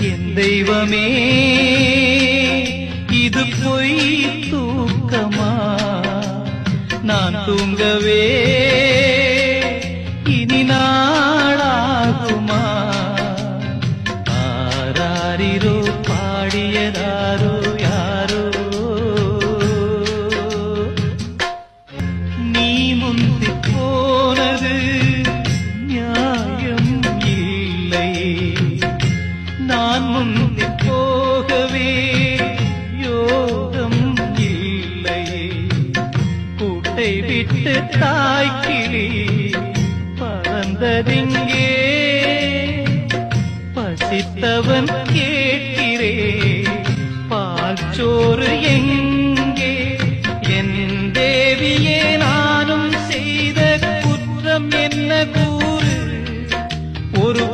என் தெய்வமே இது பொய் தூக்கமா நான் தூங்கவே இனி நாளாகுமா ஆராரிரோ பாடியதாரோ யாரோ நீ முந்தி போனது நியாயம் இல்லை நான் முந்தி போகவே யோகம் இல்லை கூட்டை விட்டு தாய்க்கிளி பறந்ததிங்கே பசித்தவன் கேட்கிறே பால்சோறு எங்கே என் தேவியே நானும் செய்த குற்றம் என்ன கூறு ஒரு